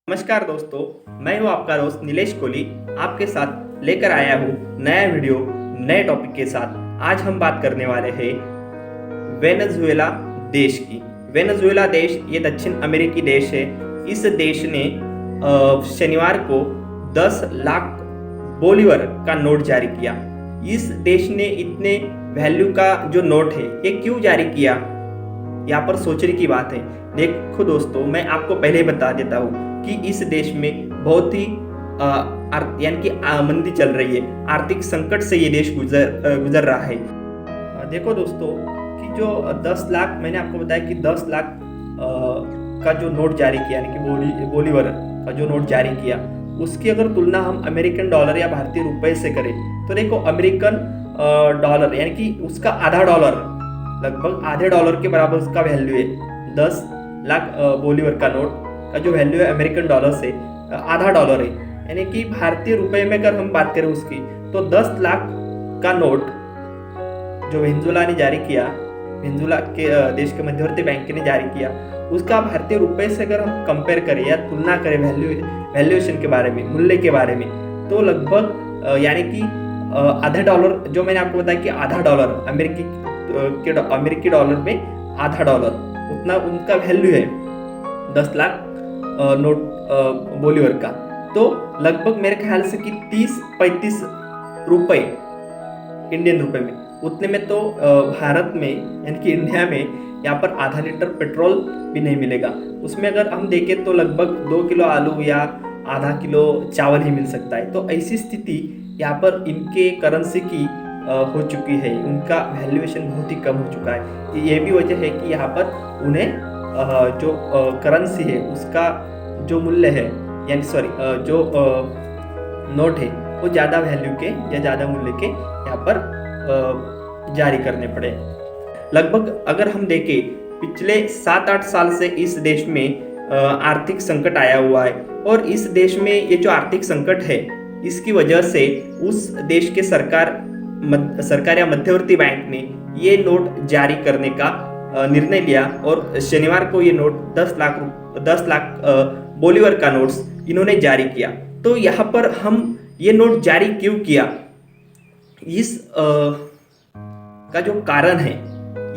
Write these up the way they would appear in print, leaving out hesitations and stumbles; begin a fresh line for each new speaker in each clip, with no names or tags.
नमस्कार दोस्तों, मैं हूं आपका दोस्त नीलेश कोहली। आपके साथ लेकर आया हूं नया वीडियो नए टॉपिक के साथ। आज हम बात करने वाले हैं वेनेजुएला देश की। वेनेजुएला देश ये दक्षिण अमेरिकी देश है। इस देश ने शनिवार को 10 लाख बोलीवर का नोट जारी किया। इस देश ने इतने वैल्यू का जो नोट है ये क्यों जारी किया, यहाँ पर सोचने की बात है। देखो दोस्तों, मैं आपको पहले ही बता देता हूँ कि इस देश में बहुत ही यानी कि मंदी चल रही है। आर्थिक संकट से ये देश गुजर रहा है। देखो दोस्तों कि जो 10 लाख, मैंने आपको बताया कि 10 लाख का जो नोट जारी किया, यानी कि बोलीवर का जो नोट जारी किया, उसकी अगर तुलना हम अमेरिकन डॉलर या भारतीय रुपए से करें तो देखो अमेरिकन डॉलर यानी कि उसका आधा डॉलर, लगभग आधे डॉलर के बराबर उसका वैल्यू है। 10 लाख बोलीवर का नोट का जो वैल्यू है अमेरिकन डॉलर से आधा डॉलर है। यानी कि भारतीय रुपए में अगर हम बात करें उसकी, तो 10 लाख का नोट जो वेनेजुएला ने जारी किया, वेनेजुएला के देश के मध्यवर्ती बैंक ने जारी किया, उसका भारतीय रुपए से अगर हम कंपेयर करें या तुलना करें वैल्यूएशन के बारे में, मूल्य के बारे में, तो लगभग यानी कि आधा डॉलर, जो मैंने आपको बताया कि आधा डॉलर अमेरिकी डॉलर में आधा डॉलर, उतना उनका वैल्यू है 10 लाख नोट बोलीवर का। तो लगभग मेरे ख्याल से कि 30-35 रुपए इंडियन रुपए में, उतने में तो भारत में यानी कि इंडिया में यहाँ पर आधा लीटर पेट्रोल भी नहीं मिलेगा। उसमें अगर हम देखें तो लगभग 2 किलो आलू या आधा किलो चावल ही मिल सकता है। तो ऐसी स्थिति यहाँ पर इनके करेंसी की हो चुकी है। उनका वैल्यूएशन बहुत ही कम हो चुका है। ये भी वजह है कि यहाँ पर उन्हें जो करेंसी है उसका जो मूल्य है, यानी जो नोट है वो ज़्यादा वैल्यू के या ज़्यादा मूल्य के यहाँ पर जारी करने पड़े। लगभग अगर हम देखें पिछले 7-8 साल से इस देश में आर्थिक संकट आया हुआ है, और इस देश में ये जो आर्थिक संकट है इसकी वजह से उस देश के सरकार या मध्यवर्ती बैंक ने ये नोट जारी करने का निर्णय लिया, और शनिवार को ये नोट 10 लाख बोलीवर का नोट्स इन्होंने जारी किया। तो यहाँ पर हम ये नोट जारी क्यों किया, इस का जो कारण है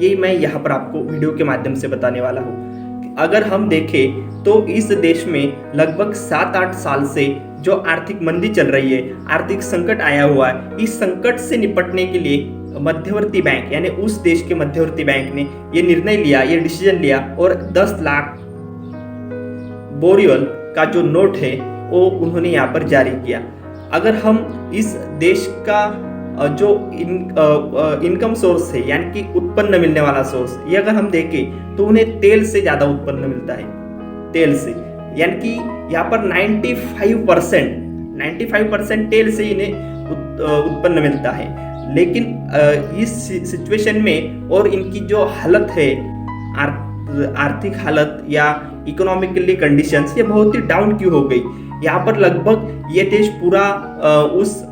ये मैं यहाँ पर आपको वीडियो के माध्यम से बताने वाला हूँ। अगर हम देखें तो इस देश में लगभग 7-8 साल से जो आर्थिक मंदी चल रही है, आर्थिक संकट आया हुआ है, इस संकट से निपटने के लिए मध्यवर्ती बैंक यानी उस देश के मध्यवर्ती बैंक ने ये निर्णय लिया, ये डिसीजन लिया, और 10 लाख बोरीवल का जो नोट है वो उन्होंने यहाँ पर जारी किया। अगर हम इस देश का जो इनकम सोर्स है, यानी कि उत्पन्न मिलने वाला सोर्स, ये अगर हम देखें तो उन्हें तेल से ज़्यादा उत्पन्न मिलता है, तेल से, यानी कि यहाँ पर 95% तेल से इन्हें उत्पन्न मिलता है। लेकिन इस सिचुएशन में और इनकी जो हालत है, आर्थिक हालत या इकोनॉमिकली कंडीशंस, ये बहुत ही डाउन क्यों हो गई। यहाँ पर लगभग ये देश पूरा उस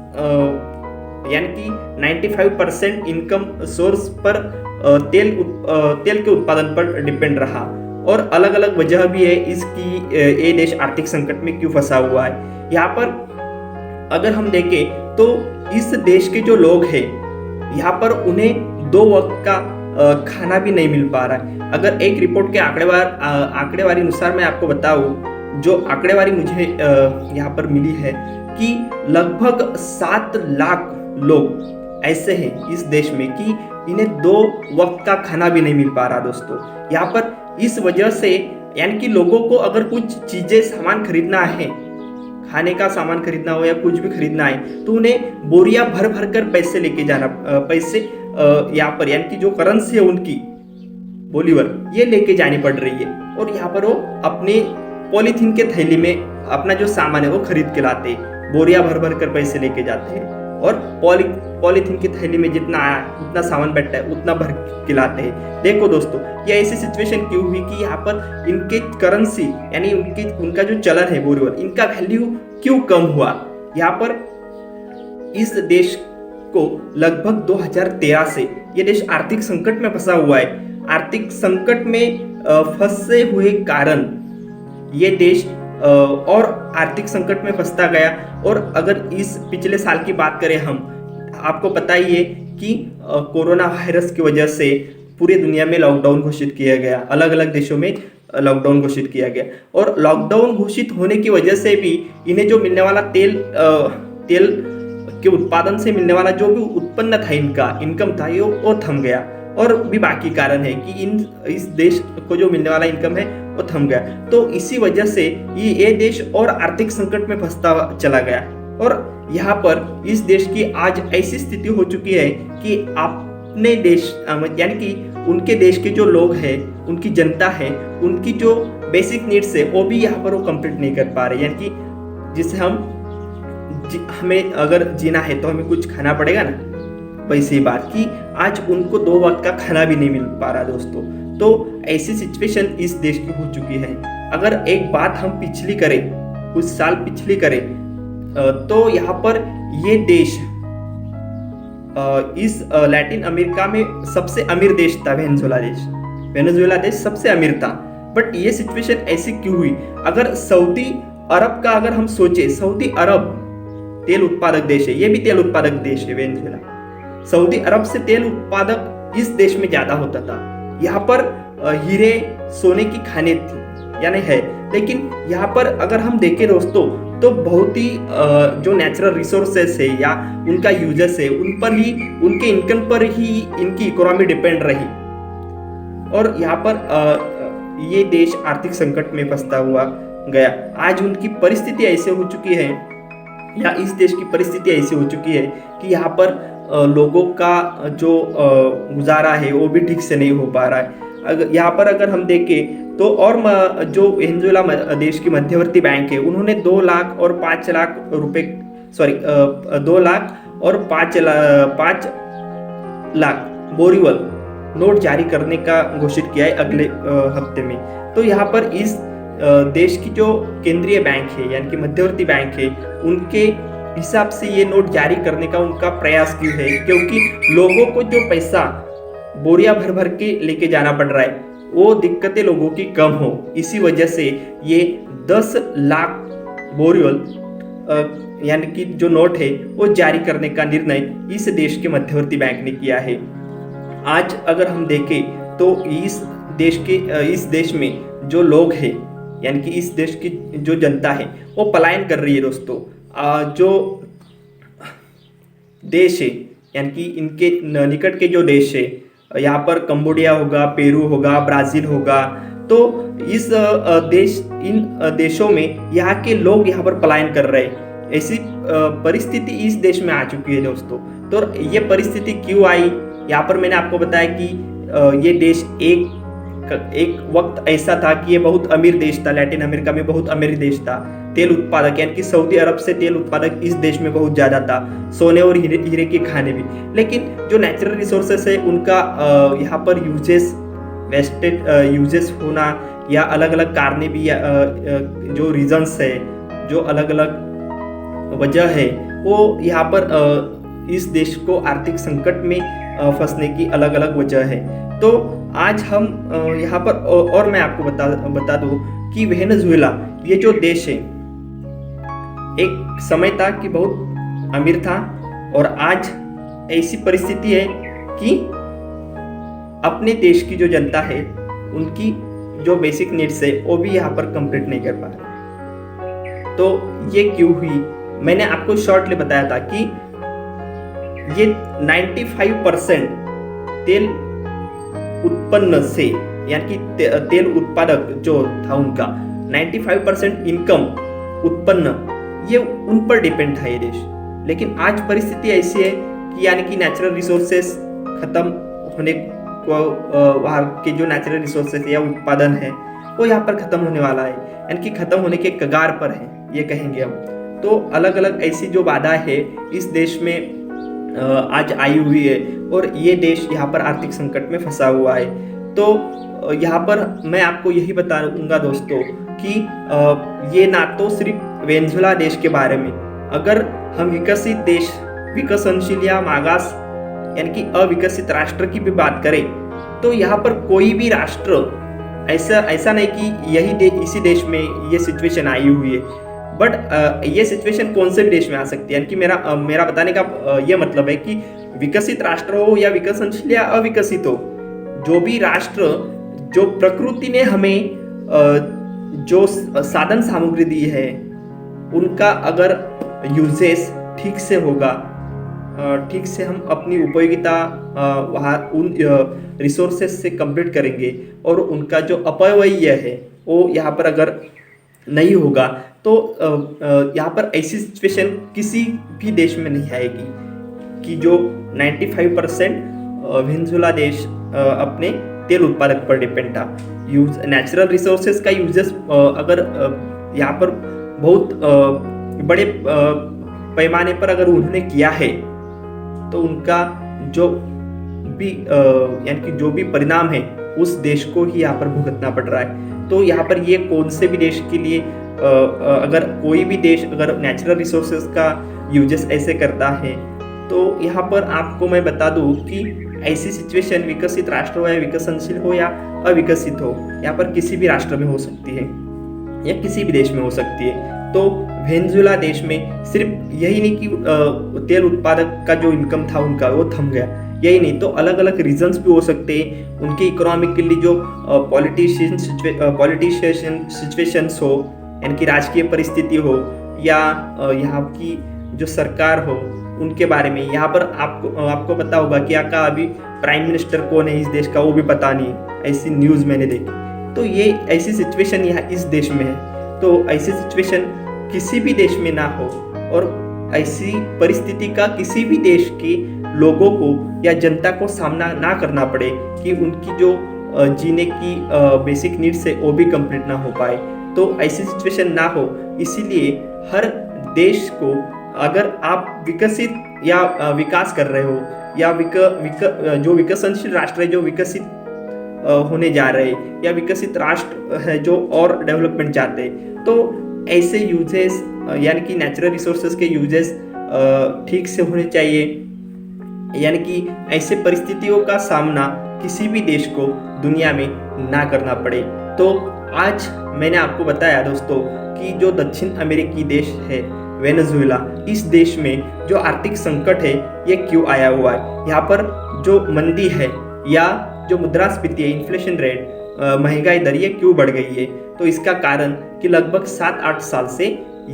यानी कि 95% इनकम सोर्स पर तेल के उत्पादन पर डिपेंड रहा, और अलग अलग वजह भी है इसकी ये देश आर्थिक संकट में क्यों फंसा हुआ है। यहाँ पर अगर हम देखें तो इस देश के जो लोग हैं यहाँ पर उन्हें 2 वक्त का खाना भी नहीं मिल पा रहा है। अगर एक रिपोर्ट के आंकड़ेवारी अनुसार मैं आपको बताऊं, जो आंकड़ेवारी मुझे यहाँ पर मिली है कि लगभग 7 लाख लोग ऐसे हैं इस देश में कि इन्हें 2 वक्त का खाना भी नहीं मिल पा रहा दोस्तों। यहाँ पर इस वजह से यानी कि लोगों को अगर कुछ चीजें सामान खरीदना है, खाने का सामान खरीदना हो या कुछ भी खरीदना है, तो उन्हें बोरिया भर भर कर पैसे लेके जाना, पैसे यहाँ पर यानी कि जो करेंसी है उनकी बोलीवर, ये लेके जानी पड़ रही है। और यहाँ पर वो अपने पॉलीथीन के थैली में अपना जो सामान है वो खरीद के लाते हैं, बोरिया भर भर कर पैसे लेके जाते हैं, और पॉलीथीन की थैली में जितना सामान बैठता है उतना भर के लाते हैं। देखो दोस्तों, ये ऐसी सिचुएशन क्यों हुई कि यहाँ पर इनके करेंसी यानी उनका जो चलन है बोरीवल, इनका वैल्यू क्यों कम हुआ। यहाँ पर इस देश को लगभग 2013 से ये देश आर्थिक संकट में फंसा हुआ है। आर्थिक संकट में फंसे हुए कारण ये देश और आर्थिक संकट में फंसता गया। और अगर इस पिछले साल की बात करें हम, आपको पता ही है कि कोरोना वायरस की वजह से पूरी दुनिया में लॉकडाउन घोषित किया गया, अलग अलग देशों में लॉकडाउन घोषित किया गया। और लॉकडाउन घोषित होने की वजह से भी इन्हें जो मिलने वाला तेल के उत्पादन से मिलने वाला जो भी उत्पन्न था, इनका इनकम था, ये वो थम गया। और भी बाकी कारण है कि इस देश को जो मिलने वाला इनकम है वो थम गया। तो इसी वजह से ये देश और आर्थिक संकट में फंसता चला गया। और यहाँ पर इस देश की आज ऐसी स्थिति हो चुकी है कि अपने देश यानी कि उनके देश के जो लोग हैं, उनकी जनता है, उनकी जो बेसिक नीड्स है वो भी यहाँ पर वो कंप्लीट नहीं कर पा रहे। यानी कि जिसे हमें अगर जीना है तो हमें कुछ खाना पड़ेगा ना, वैसी ही बात कि आज उनको 2 वक्त का खाना भी नहीं मिल पा रहा दोस्तों। तो ऐसी सिचुएशन इस देश की हो चुकी है। अगर एक बात हम पिछली करें, कुछ साल पिछली करें, तो यहाँ पर ये देश इस लैटिन अमेरिका में सबसे अमीर देश था। वेनेजुएला देश सबसे अमीर था। बट ये सिचुएशन ऐसी क्यों हुई? अगर सऊदी अरब का अगर हम सोचे, सऊदी अरब तेल उत्पादक देश है, ये भी तेल उत्पादक देश है वेनेजुएला। सऊदी अरब से तेल उत्पादक इस देश में ज्यादा होता था। यहाँ पर हीरे सोने की खानें थी यानी है, लेकिन यहाँ पर अगर हम देखें दोस्तों तो बहुत ही जो नेचुरल रिसोर्सेस है या उनका यूजेस है, उन पर ही, उनके इनकम पर ही इनकी इकोनॉमी डिपेंड रही। और यहाँ पर ये देश आर्थिक संकट में फंसता हुआ गया। आज उनकी परिस्थिति ऐसे हो चुकी है, या इस देश की परिस्थिति ऐसी हो चुकी है कि यहाँ पर लोगों का जो गुजारा है वो भी ठीक से नहीं हो पा रहा है। अगर यहाँ पर अगर हम देखें तो और जो वेनेजुएला देश की मध्यवर्ती बैंक है, उन्होंने 2 लाख और 5 लाख रुपए 2 लाख और 5 लाख बोरीवल नोट जारी करने का घोषित किया है अगले हफ्ते में। तो यहाँ पर इस देश की जो केंद्रीय बैंक है यानी कि मध्यवर्ती बैंक है, उनके हिसाब से ये नोट जारी करने का उनका प्रयास क्यों है? क्योंकि लोगों को जो पैसा बोरिया भर भर के लेके जाना पड़ रहा है, वो दिक्कतें लोगों की कम हो, इसी वजह से ये 10 लाख बोरिवल यानी कि जो नोट है वो जारी करने का निर्णय इस देश के मध्यवर्ती बैंक ने किया है। आज अगर हम देखें तो इस देश में जो लोग हैं यानी कि इस देश की जो जनता है वो पलायन कर रही है दोस्तों। जो देश है यानी कि इनके निकट के जो देश है, यहाँ पर कंबोडिया होगा, पेरू होगा, ब्राज़ील होगा, तो इन देशों में यहाँ के लोग यहाँ पर पलायन कर रहे हैं। ऐसी परिस्थिति इस देश में आ चुकी है दोस्तों। तो ये परिस्थिति क्यों आई? यहाँ पर मैंने आपको बताया कि ये देश एक वक्त ऐसा था कि ये बहुत अमीर देश था, लैटिन अमेरिका में बहुत अमीर देश था, तेल उत्पादक यानी कि सऊदी अरब से तेल उत्पादक इस देश में बहुत ज़्यादा था, सोने और हीरे के खाने भी। लेकिन जो नेचुरल रिसोर्सेस है उनका यहाँ पर यूजेस होना या अलग अलग कारणे भी जो रीजंस है, जो अलग अलग वजह है, वो यहाँ पर इस देश को आर्थिक संकट में फंसने की अलग अलग वजह है। तो आज हम यहाँ पर और मैं आपको बता दूं कि वेनेजुएला ये जो देश है, एक समय था कि बहुत अमीर था और आज ऐसी परिस्थिति है कि अपने देश की जो जनता है उनकी जो बेसिक नीड्स है वो भी यहाँ पर कंप्लीट नहीं कर पा रहे। तो ये क्यों हुई? मैंने आपको शॉर्टली बताया था कि ये 95% तेल उत्पन्न से यानी कि तेल उत्पादक जो था उनका 95% इनकम उत्पन्न ये उन पर डिपेंड था ये देश। लेकिन आज परिस्थिति ऐसी है कि यानी कि नेचुरल रिसोर्सेस खत्म होने को, वहाँ के जो नेचुरल रिसोर्सेस या उत्पादन है वो यहाँ पर खत्म होने वाला है, यानी कि खत्म होने के कगार पर है ये कहेंगे हम। तो अलग अलग ऐसी जो बाधा है इस देश में आज आई हुई है और ये देश यहाँ पर आर्थिक संकट में फंसा हुआ है। तो यहाँ पर मैं आपको यही बताऊंगा दोस्तों कि ये ना तो सिर्फ वेनेजुएला देश के बारे में, अगर हम विकसित देश, विकसनशील या मागास यानी कि अविकसित राष्ट्र की भी बात करें तो यहाँ पर कोई भी राष्ट्र ऐसा ऐसा नहीं कि इसी देश में ये सिचुएशन आई हुई है, बट ये सिचुएशन कौन से भी देश में आ सकती है। यानी कि मेरा बताने का ये मतलब है कि विकसित राष्ट्र हो या विकसनशील या अविकसित हो, जो भी राष्ट्र, जो प्रकृति ने हमें जो साधन सामग्री दी है, उनका अगर यूजेस ठीक से होगा, ठीक से हम अपनी उपयोगिता वहाँ उन रिसोर्सेस से कंप्लीट करेंगे, और उनका जो अपव्यय है वो यहाँ पर अगर नहीं होगा, तो यहाँ पर ऐसी सिचुएशन किसी भी देश में नहीं आएगी कि जो 95% वेनेजुएला देश अपने तेल उत्पादक पर डिपेंड था। नेचुरल रिसोर्सेज का यूजेस अगर यहाँ पर बहुत बड़े पैमाने पर अगर उन्होंने किया है, तो उनका जो भी यानी कि जो भी परिणाम है उस देश को ही यहाँ पर भुगतना पड़ रहा है। तो यहाँ पर ये कौन से भी देश के लिए अगर कोई भी देश अगर नेचुरल रिसोर्सेज का यूजेस ऐसे करता है, तो यहाँ पर आपको मैं बता दूँ कि ऐसी सिचुएशन विकसित राष्ट्र हो या विकसनशील हो या अविकसित हो, यहाँ पर किसी भी राष्ट्र में हो सकती है या किसी भी देश में हो सकती है। तो वेनेजुएला देश में सिर्फ यही नहीं कि तेल उत्पादक का जो इनकम था उनका वो थम गया, यही नहीं, तो अलग अलग रीजंस भी हो सकते हैं उनके इकोनॉमिकली, जो पॉलिटिशियन सिचुएशंस हो, यानी कि राजकीय परिस्थिति हो, या यहाँ की जो सरकार हो, उनके बारे में। यहाँ पर आपको पता होगा कि का अभी प्राइम मिनिस्टर कौन है इस देश का, वो भी पता नहीं, ऐसी न्यूज़ मैंने देखी। तो ये ऐसी सिचुएशन यहाँ इस देश में है, तो ऐसी सिचुएशन किसी भी देश में ना हो, और ऐसी परिस्थिति का किसी भी देश के लोगों को या जनता को सामना ना करना पड़े कि उनकी जो जीने की बेसिक नीड्स है वो भी कंप्लीट ना हो पाए। तो ऐसी सिचुएशन ना हो, इसीलिए हर देश को, अगर आप विकसित या विकास कर रहे हो, या जो विकसनशील राष्ट्र है, जो विकसित होने जा रहे हैं, या विकसित राष्ट्र है जो और डेवलपमेंट चाहते हैं, तो ऐसे यूजेस यानी कि नेचुरल रिसोर्सेज के यूजेस ठीक से होने चाहिए, यानी कि ऐसे परिस्थितियों का सामना किसी भी देश को दुनिया में ना करना पड़े। तो आज मैंने आपको बताया दोस्तों कि जो दक्षिण अमेरिकी देश है वेनेजुएला, इस देश में जो आर्थिक संकट है ये क्यों आया हुआ है। यहाँ पर जो मंदी है या जो मुद्रास्फीति है, इन्फ्लेशन रेट, महंगाई दर, ये क्यों बढ़ गई है। तो इसका कारण कि लगभग 7-8 साल से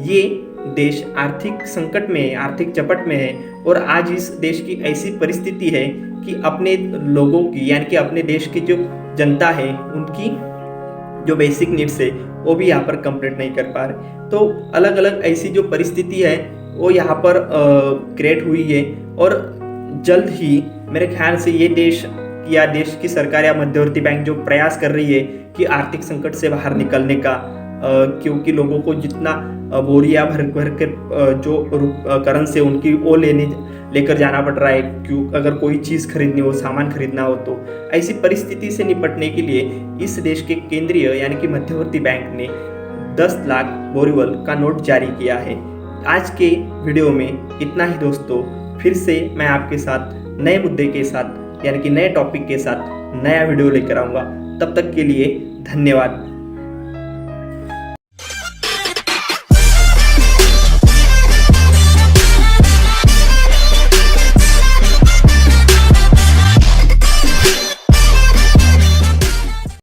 ये देश आर्थिक संकट में है, आर्थिक चपट में है, और आज इस देश की ऐसी परिस्थिति है कि अपने लोगों की, यानी कि अपने देश की जो जनता है, उनकी जो बेसिक नीड्स है वो भी यहाँ पर कंप्लीट नहीं कर पा रहे। तो अलग अलग ऐसी जो परिस्थिति है वो यहाँ पर क्रिएट हुई है, और जल्द ही मेरे ख्याल से ये देश देश की सरकार या मध्यवर्ती बैंक जो प्रयास कर रही है कि आर्थिक संकट से बाहर निकलने का, क्योंकि लोगों को जितना बोरिया भर कर जो करेंसी उनकी वो लेकर जाना पड़ रहा है, क्यों अगर कोई चीज़ खरीदनी हो, सामान खरीदना हो, तो ऐसी परिस्थिति से निपटने के लिए इस देश के केंद्रीय यानी कि मध्यवर्ती बैंक ने 10 लाख बोरीवल का नोट जारी किया है। आज के वीडियो में इतना ही दोस्तों, फिर से मैं आपके साथ नए मुद्दे के साथ यानी कि नए टॉपिक के साथ नया वीडियो लेकर आऊँगा। तब तक के लिए धन्यवाद।